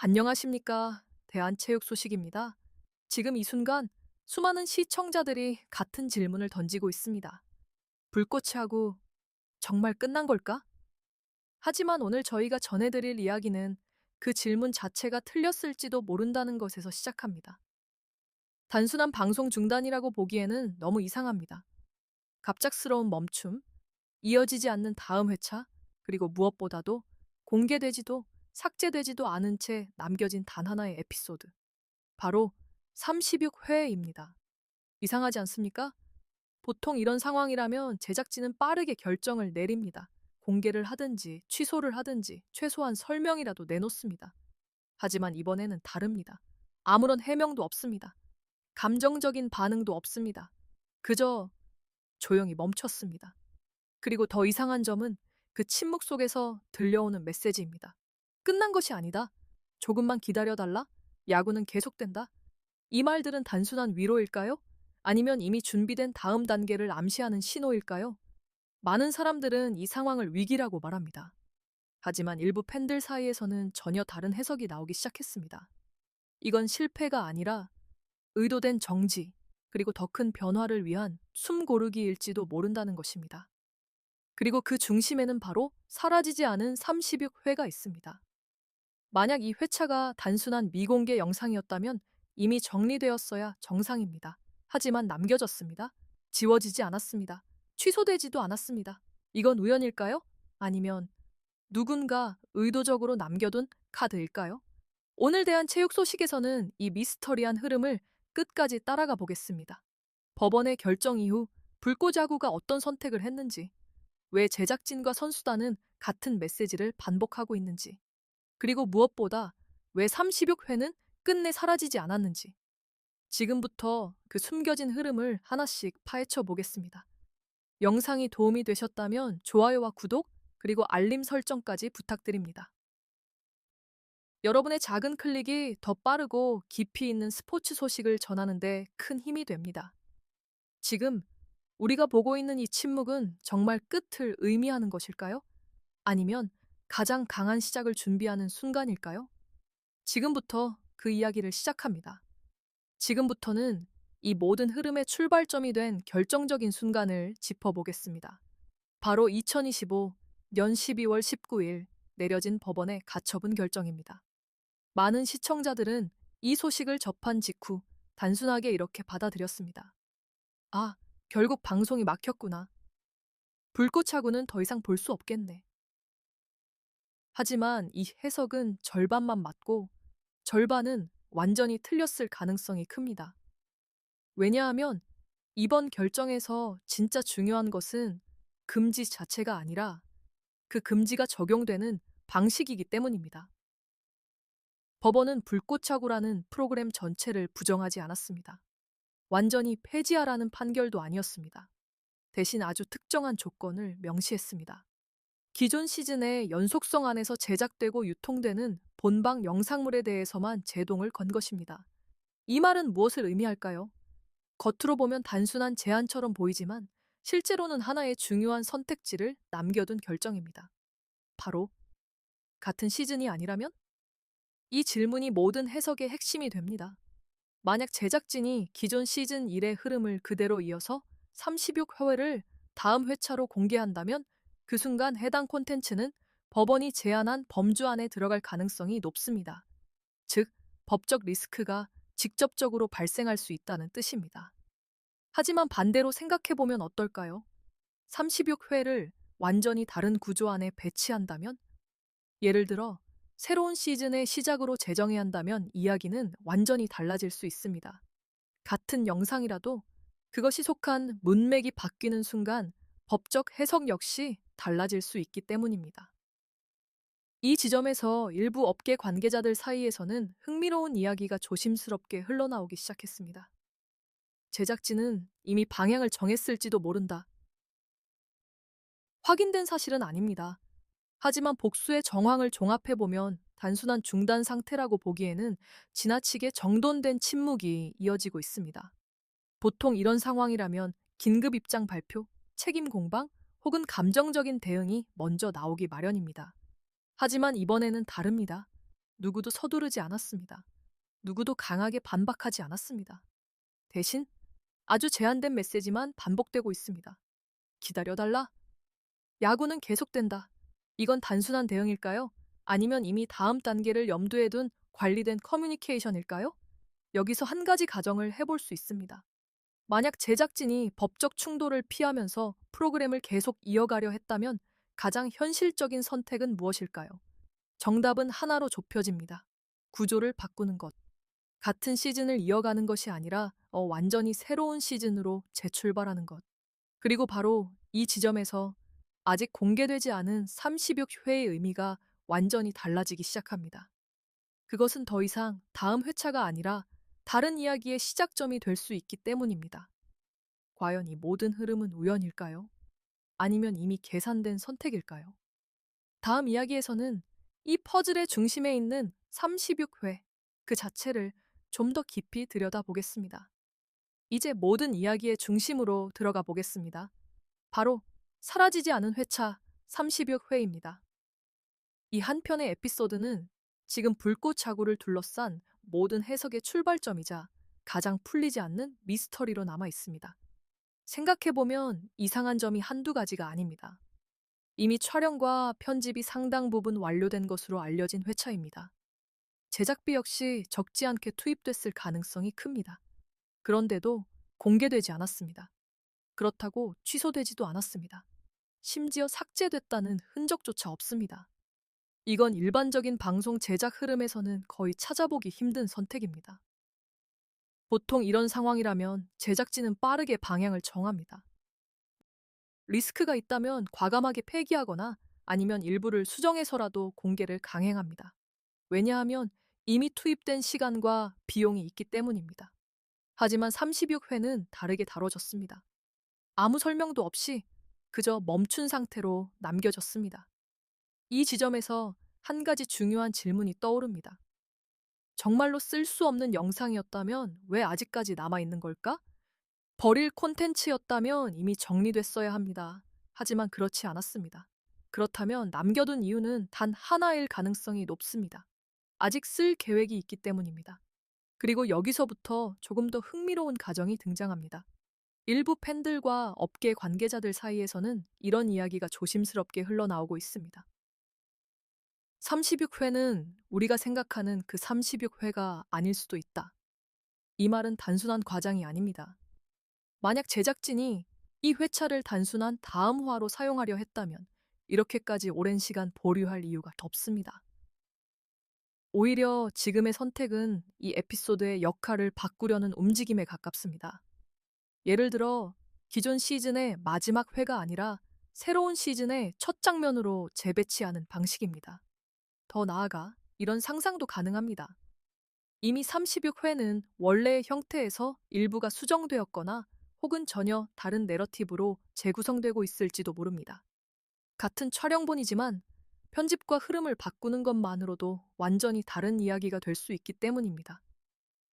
안녕하십니까. 대한체육 소식입니다. 지금 이 순간 수많은 시청자들이 같은 질문을 던지고 있습니다. 불꽃이 하고 정말 끝난 걸까? 하지만 오늘 저희가 전해드릴 이야기는 그 질문 자체가 틀렸을지도 모른다는 것에서 시작합니다. 단순한 방송 중단이라고 보기에는 너무 이상합니다. 갑작스러운 멈춤, 이어지지 않는 다음 회차, 그리고 무엇보다도 공개되지도 삭제되지도 않은 채 남겨진 단 하나의 에피소드. 바로 36회입니다. 이상하지 않습니까? 보통 이런 상황이라면 제작진은 빠르게 결정을 내립니다. 공개를 하든지 취소를 하든지 최소한 설명이라도 내놓습니다. 하지만 이번에는 다릅니다. 아무런 해명도 없습니다. 감정적인 반응도 없습니다. 그저 조용히 멈췄습니다. 그리고 더 이상한 점은 그 침묵 속에서 들려오는 메시지입니다. 끝난 것이 아니다. 조금만 기다려달라. 야구는 계속된다. 이 말들은 단순한 위로일까요? 아니면 이미 준비된 다음 단계를 암시하는 신호일까요? 많은 사람들은 이 상황을 위기라고 말합니다. 하지만 일부 팬들 사이에서는 전혀 다른 해석이 나오기 시작했습니다. 이건 실패가 아니라 의도된 정지, 그리고 더 큰 변화를 위한 숨 고르기일지도 모른다는 것입니다. 그리고 그 중심에는 바로 사라지지 않은 36회가 있습니다. 만약 이 회차가 단순한 미공개 영상이었다면 이미 정리되었어야 정상입니다. 하지만 남겨졌습니다. 지워지지 않았습니다. 취소되지도 않았습니다. 이건 우연일까요? 아니면 누군가 의도적으로 남겨둔 카드일까요? 오늘 대한 체육 소식에서는 이 미스터리한 흐름을 끝까지 따라가 보겠습니다. 법원의 결정 이후 불꽃야구가 어떤 선택을 했는지, 왜 제작진과 선수단은 같은 메시지를 반복하고 있는지, 그리고 무엇보다 왜 36회는 끝내 사라지지 않았는지, 지금부터 그 숨겨진 흐름을 하나씩 파헤쳐 보겠습니다. 영상이 도움이 되셨다면 좋아요와 구독, 그리고 알림 설정까지 부탁드립니다. 여러분의 작은 클릭이 더 빠르고 깊이 있는 스포츠 소식을 전하는데 큰 힘이 됩니다. 지금 우리가 보고 있는 이 침묵은 정말 끝을 의미하는 것일까요? 아니면 가장 강한 시작을 준비하는 순간일까요? 지금부터 그 이야기를 시작합니다. 지금부터는 이 모든 흐름의 출발점이 된 결정적인 순간을 짚어보겠습니다. 바로 2025년 12월 19일 내려진 법원의 가처분 결정입니다. 많은 시청자들은 이 소식을 접한 직후 단순하게 이렇게 받아들였습니다. 아, 결국 방송이 막혔구나. 불꽃차고는 더 이상 볼 수 없겠네. 하지만 이 해석은 절반만 맞고 절반은 완전히 틀렸을 가능성이 큽니다. 왜냐하면 이번 결정에서 진짜 중요한 것은 금지 자체가 아니라 그 금지가 적용되는 방식이기 때문입니다. 법원은 불꽃차고라는 프로그램 전체를 부정하지 않았습니다. 완전히 폐지하라는 판결도 아니었습니다. 대신 아주 특정한 조건을 명시했습니다. 기존 시즌의 연속성 안에서 제작되고 유통되는 본방 영상물에 대해서만 제동을 건 것입니다. 이 말은 무엇을 의미할까요? 겉으로 보면 단순한 제안처럼 보이지만 실제로는 하나의 중요한 선택지를 남겨둔 결정입니다. 바로 같은 시즌이 아니라면? 이 질문이 모든 해석의 핵심이 됩니다. 만약 제작진이 기존 시즌 1의 흐름을 그대로 이어서 36회를 다음 회차로 공개한다면 그 순간 해당 콘텐츠는 법원이 제안한 범주 안에 들어갈 가능성이 높습니다. 즉, 법적 리스크가 직접적으로 발생할 수 있다는 뜻입니다. 하지만 반대로 생각해보면 어떨까요? 36회를 완전히 다른 구조 안에 배치한다면? 예를 들어, 새로운 시즌의 시작으로 재정해야 한다면 이야기는 완전히 달라질 수 있습니다. 같은 영상이라도 그것이 속한 문맥이 바뀌는 순간 법적 해석 역시 달라질 수 있기 때문입니다. 이 지점에서 일부 업계 관계자들 사이에서는 흥미로운 이야기가 조심스럽게 흘러나오기 시작했습니다. 제작진은 이미 방향을 정했을지도 모른다. 확인된 사실은 아닙니다. 하지만 복수의 정황을 종합해보면 단순한 중단 상태라고 보기에는 지나치게 정돈된 침묵이 이어지고 있습니다. 보통 이런 상황이라면 긴급 입장 발표, 책임 공방, 혹은 감정적인 대응이 먼저 나오기 마련입니다. 하지만 이번에는 다릅니다. 누구도 서두르지 않았습니다. 누구도 강하게 반박하지 않았습니다. 대신 아주 제한된 메시지만 반복되고 있습니다. 기다려달라. 야구는 계속된다. 이건 단순한 대응일까요? 아니면 이미 다음 단계를 염두에 둔 관리된 커뮤니케이션일까요? 여기서 한 가지 가정을 해볼 수 있습니다. 만약 제작진이 법적 충돌을 피하면서 프로그램을 계속 이어가려 했다면 가장 현실적인 선택은 무엇일까요? 정답은 하나로 좁혀집니다. 구조를 바꾸는 것. 같은 시즌을 이어가는 것이 아니라 완전히 새로운 시즌으로 재출발하는 것. 그리고 바로 이 지점에서 아직 공개되지 않은 30여 회의 의미가 완전히 달라지기 시작합니다. 그것은 더 이상 다음 회차가 아니라 다른 이야기의 시작점이 될 수 있기 때문입니다. 과연 이 모든 흐름은 우연일까요? 아니면 이미 계산된 선택일까요? 다음 이야기에서는 이 퍼즐의 중심에 있는 36회 그 자체를 좀 더 깊이 들여다보겠습니다. 이제 모든 이야기의 중심으로 들어가 보겠습니다. 바로 사라지지 않은 회차 36회입니다. 이 한 편의 에피소드는 지금 불꽃 자구를 둘러싼 모든 해석의 출발점이자 가장 풀리지 않는 미스터리로 남아 있습니다. 생각해보면 이상한 점이 한두 가지가 아닙니다. 이미 촬영과 편집이 상당 부분 완료된 것으로 알려진 회차입니다. 제작비 역시 적지 않게 투입됐을 가능성이 큽니다. 그런데도 공개되지 않았습니다. 그렇다고 취소되지도 않았습니다. 심지어 삭제됐다는 흔적조차 없습니다. 이건 일반적인 방송 제작 흐름에서는 거의 찾아보기 힘든 선택입니다. 보통 이런 상황이라면 제작진은 빠르게 방향을 정합니다. 리스크가 있다면 과감하게 폐기하거나 아니면 일부를 수정해서라도 공개를 강행합니다. 왜냐하면 이미 투입된 시간과 비용이 있기 때문입니다. 하지만 36회는 다르게 다뤄졌습니다. 아무 설명도 없이 그저 멈춘 상태로 남겨졌습니다. 이 지점에서 한 가지 중요한 질문이 떠오릅니다. 정말로 쓸 수 없는 영상이었다면 왜 아직까지 남아있는 걸까? 버릴 콘텐츠였다면 이미 정리됐어야 합니다. 하지만 그렇지 않았습니다. 그렇다면 남겨둔 이유는 단 하나일 가능성이 높습니다. 아직 쓸 계획이 있기 때문입니다. 그리고 여기서부터 조금 더 흥미로운 가정이 등장합니다. 일부 팬들과 업계 관계자들 사이에서는 이런 이야기가 조심스럽게 흘러나오고 있습니다. 36회는 우리가 생각하는 그 36회가 아닐 수도 있다. 이 말은 단순한 과장이 아닙니다. 만약 제작진이 이 회차를 단순한 다음 화로 사용하려 했다면 이렇게까지 오랜 시간 보류할 이유가 없습니다. 오히려 지금의 선택은 이 에피소드의 역할을 바꾸려는 움직임에 가깝습니다. 예를 들어 기존 시즌의 마지막 회가 아니라 새로운 시즌의 첫 장면으로 재배치하는 방식입니다. 더 나아가 이런 상상도 가능합니다. 이미 36회는 원래의 형태에서 일부가 수정되었거나 혹은 전혀 다른 내러티브로 재구성되고 있을지도 모릅니다. 같은 촬영본이지만 편집과 흐름을 바꾸는 것만으로도 완전히 다른 이야기가 될 수 있기 때문입니다.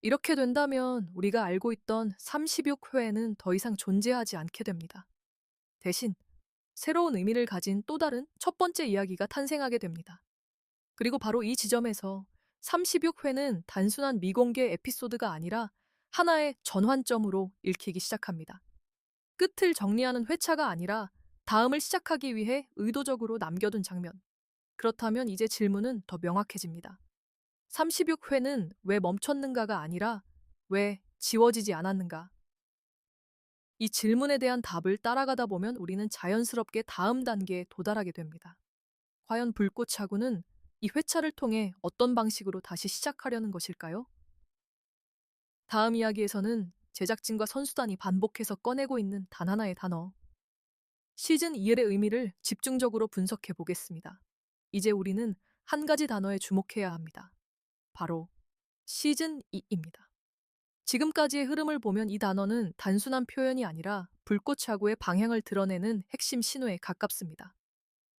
이렇게 된다면 우리가 알고 있던 36회에는 더 이상 존재하지 않게 됩니다. 대신 새로운 의미를 가진 또 다른 첫 번째 이야기가 탄생하게 됩니다. 그리고 바로 이 지점에서 36회는 단순한 미공개 에피소드가 아니라 하나의 전환점으로 읽히기 시작합니다. 끝을 정리하는 회차가 아니라 다음을 시작하기 위해 의도적으로 남겨둔 장면. 그렇다면 이제 질문은 더 명확해집니다. 36회는 왜 멈췄는가가 아니라 왜 지워지지 않았는가? 이 질문에 대한 답을 따라가다 보면 우리는 자연스럽게 다음 단계에 도달하게 됩니다. 과연 불꽃차구는 이 회차를 통해 어떤 방식으로 다시 시작하려는 것일까요? 다음 이야기에서는 제작진과 선수단이 반복해서 꺼내고 있는 단 하나의 단어, 시즌 2의 의미를 집중적으로 분석해 보겠습니다. 이제 우리는 한 가지 단어에 주목해야 합니다. 바로 시즌 2입니다. 지금까지의 흐름을 보면 이 단어는 단순한 표현이 아니라 불꽃차구의 방향을 드러내는 핵심 신호에 가깝습니다.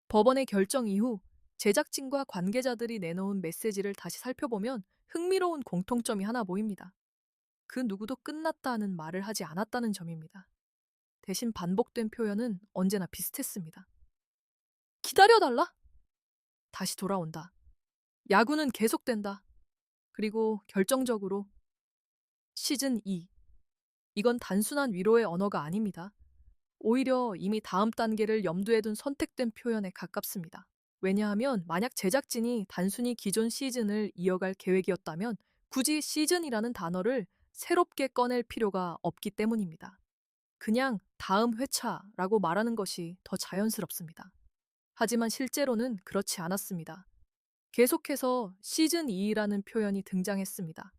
법원의 결정 이후 제작진과 관계자들이 내놓은 메시지를 다시 살펴보면 흥미로운 공통점이 하나 보입니다. 그 누구도 끝났다는 말을 하지 않았다는 점입니다. 대신 반복된 표현은 언제나 비슷했습니다. 기다려달라? 다시 돌아온다. 야구는 계속된다. 그리고 결정적으로 시즌 2. 이건 단순한 위로의 언어가 아닙니다. 오히려 이미 다음 단계를 염두에 둔 선택된 표현에 가깝습니다. 왜냐하면 만약 제작진이 단순히 기존 시즌을 이어갈 계획이었다면 굳이 시즌이라는 단어를 새롭게 꺼낼 필요가 없기 때문입니다. 그냥 다음 회차라고 말하는 것이 더 자연스럽습니다. 하지만 실제로는 그렇지 않았습니다. 계속해서 시즌 2라는 표현이 등장했습니다.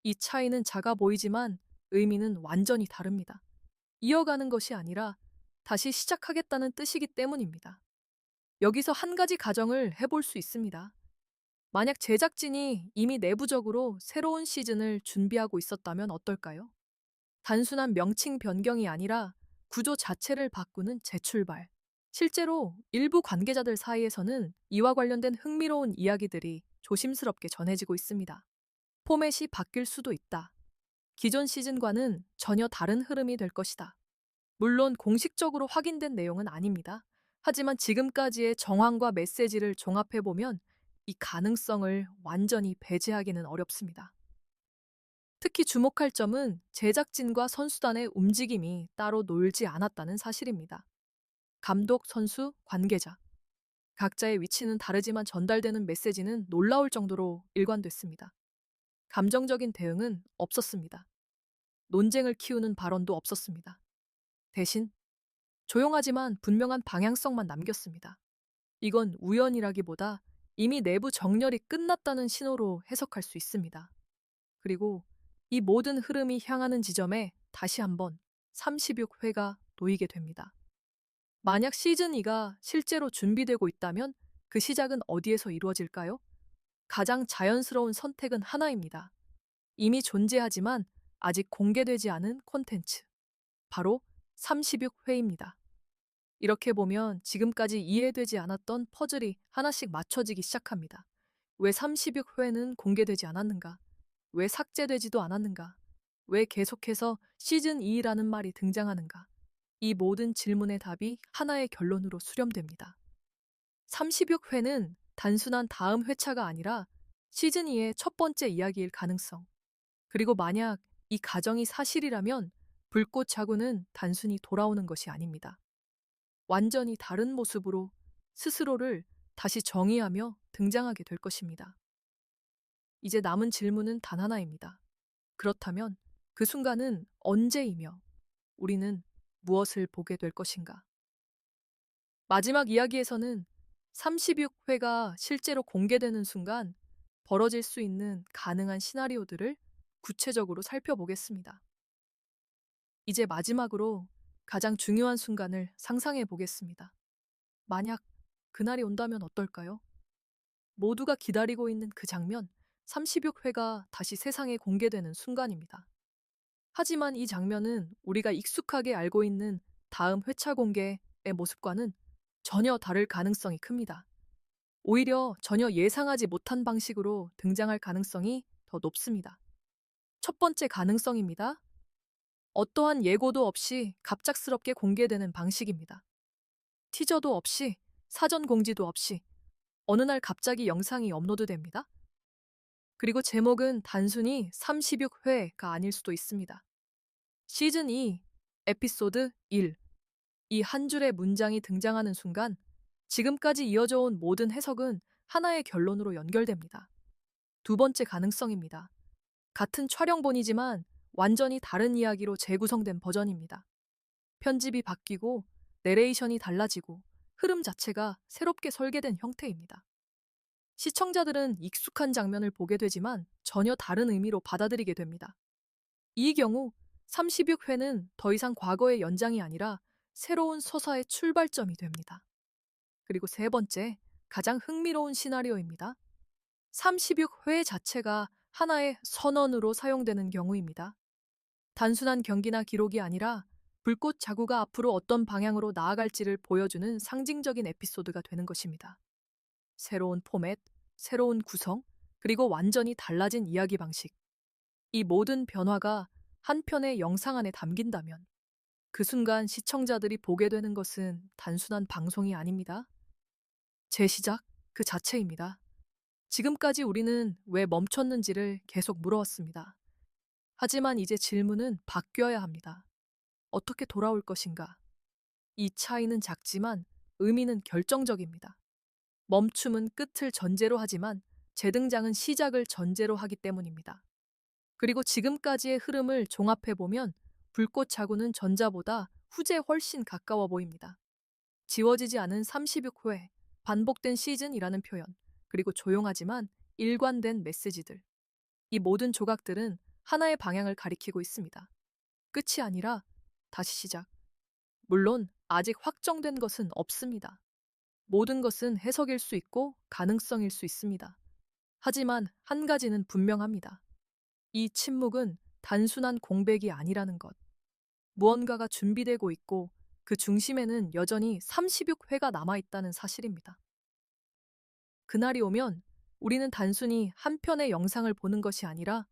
이 차이는 작아 보이지만 의미는 완전히 다릅니다. 이어가는 것이 아니라 다시 시작하겠다는 뜻이기 때문입니다. 여기서 한 가지 가정을 해볼 수 있습니다. 만약 제작진이 이미 내부적으로 새로운 시즌을 준비하고 있었다면 어떨까요? 단순한 명칭 변경이 아니라 구조 자체를 바꾸는 재출발. 실제로 일부 관계자들 사이에서는 이와 관련된 흥미로운 이야기들이 조심스럽게 전해지고 있습니다. 포맷이 바뀔 수도 있다. 기존 시즌과는 전혀 다른 흐름이 될 것이다. 물론 공식적으로 확인된 내용은 아닙니다. 하지만 지금까지의 정황과 메시지를 종합해보면 이 가능성을 완전히 배제하기는 어렵습니다. 특히 주목할 점은 제작진과 선수단의 움직임이 따로 놀지 않았다는 사실입니다. 감독, 선수, 관계자. 각자의 위치는 다르지만 전달되는 메시지는 놀라울 정도로 일관됐습니다. 감정적인 대응은 없었습니다. 논쟁을 키우는 발언도 없었습니다. 대신 조용하지만 분명한 방향성만 남겼습니다. 이건 우연이라기보다 이미 내부 정렬이 끝났다는 신호로 해석할 수 있습니다. 그리고 이 모든 흐름이 향하는 지점에 다시 한번 36회가 놓이게 됩니다. 만약 시즌2가 실제로 준비되고 있다면 그 시작은 어디에서 이루어질까요? 가장 자연스러운 선택은 하나입니다. 이미 존재하지만 아직 공개되지 않은 콘텐츠. 바로 36회입니다. 이렇게 보면 지금까지 이해되지 않았던 퍼즐이 하나씩 맞춰지기 시작합니다. 왜 36회는 공개되지 않았는가? 왜 삭제되지도 않았는가? 왜 계속해서 시즌2라는 말이 등장하는가? 이 모든 질문의 답이 하나의 결론으로 수렴됩니다. 36회는 단순한 다음 회차가 아니라 시즌2의 첫 번째 이야기일 가능성. 그리고 만약 이 가정이 사실이라면 불꽃 자구는 단순히 돌아오는 것이 아닙니다. 완전히 다른 모습으로 스스로를 다시 정의하며 등장하게 될 것입니다. 이제 남은 질문은 단 하나입니다. 그렇다면 그 순간은 언제이며 우리는 무엇을 보게 될 것인가? 마지막 이야기에서는 36회가 실제로 공개되는 순간 벌어질 수 있는 가능한 시나리오들을 구체적으로 살펴보겠습니다. 이제 마지막으로 가장 중요한 순간을 상상해 보겠습니다. 만약 그날이 온다면 어떨까요? 모두가 기다리고 있는 그 장면, 36회가 다시 세상에 공개되는 순간입니다. 하지만 이 장면은 우리가 익숙하게 알고 있는 다음 회차 공개의 모습과는 전혀 다를 가능성이 큽니다. 오히려 전혀 예상하지 못한 방식으로 등장할 가능성이 더 높습니다. 첫 번째 가능성입니다. 어떠한 예고도 없이 갑작스럽게 공개되는 방식입니다. 티저도 없이, 사전 공지도 없이 어느 날 갑자기 영상이 업로드됩니다. 그리고 제목은 단순히 36회가 아닐 수도 있습니다. 시즌 2, 에피소드 1. 이 한 줄의 문장이 등장하는 순간 지금까지 이어져 온 모든 해석은 하나의 결론으로 연결됩니다. 두 번째 가능성입니다. 같은 촬영본이지만 완전히 다른 이야기로 재구성된 버전입니다. 편집이 바뀌고 내레이션이 달라지고 흐름 자체가 새롭게 설계된 형태입니다. 시청자들은 익숙한 장면을 보게 되지만 전혀 다른 의미로 받아들이게 됩니다. 이 경우 36회는 더 이상 과거의 연장이 아니라 새로운 서사의 출발점이 됩니다. 그리고 세 번째, 가장 흥미로운 시나리오입니다. 36회 자체가 하나의 선언으로 사용되는 경우입니다. 단순한 경기나 기록이 아니라 불꽃 자구가 앞으로 어떤 방향으로 나아갈지를 보여주는 상징적인 에피소드가 되는 것입니다. 새로운 포맷, 새로운 구성, 그리고 완전히 달라진 이야기 방식. 이 모든 변화가 한 편의 영상 안에 담긴다면 그 순간 시청자들이 보게 되는 것은 단순한 방송이 아닙니다. 재시작 그 자체입니다. 지금까지 우리는 왜 멈췄는지를 계속 물어왔습니다. 하지만 이제 질문은 바뀌어야 합니다. 어떻게 돌아올 것인가? 이 차이는 작지만 의미는 결정적입니다. 멈춤은 끝을 전제로 하지만 재등장은 시작을 전제로 하기 때문입니다. 그리고 지금까지의 흐름을 종합해보면 불꽃 자구는 전자보다 후제에 훨씬 가까워 보입니다. 지워지지 않은 36회, 반복된 시즌이라는 표현, 그리고 조용하지만 일관된 메시지들. 이 모든 조각들은 하나의 방향을 가리키고 있습니다. 끝이 아니라 다시 시작. 물론 아직 확정된 것은 없습니다. 모든 것은 해석일 수 있고 가능성일 수 있습니다. 하지만 한 가지는 분명합니다. 이 침묵은 단순한 공백이 아니라는 것. 무언가가 준비되고 있고 그 중심에는 여전히 36회가 남아있다는 사실입니다. 그날이 오면 우리는 단순히 한 편의 영상을 보는 것이 아니라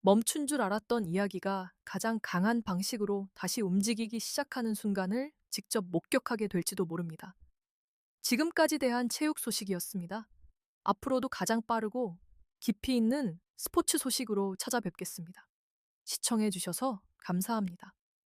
멈춘 줄 알았던 이야기가 가장 강한 방식으로 다시 움직이기 시작하는 순간을 직접 목격하게 될지도 모릅니다. 지금까지 대한 체육 소식이었습니다. 앞으로도 가장 빠르고 깊이 있는 스포츠 소식으로 찾아뵙겠습니다. 시청해 주셔서 감사합니다.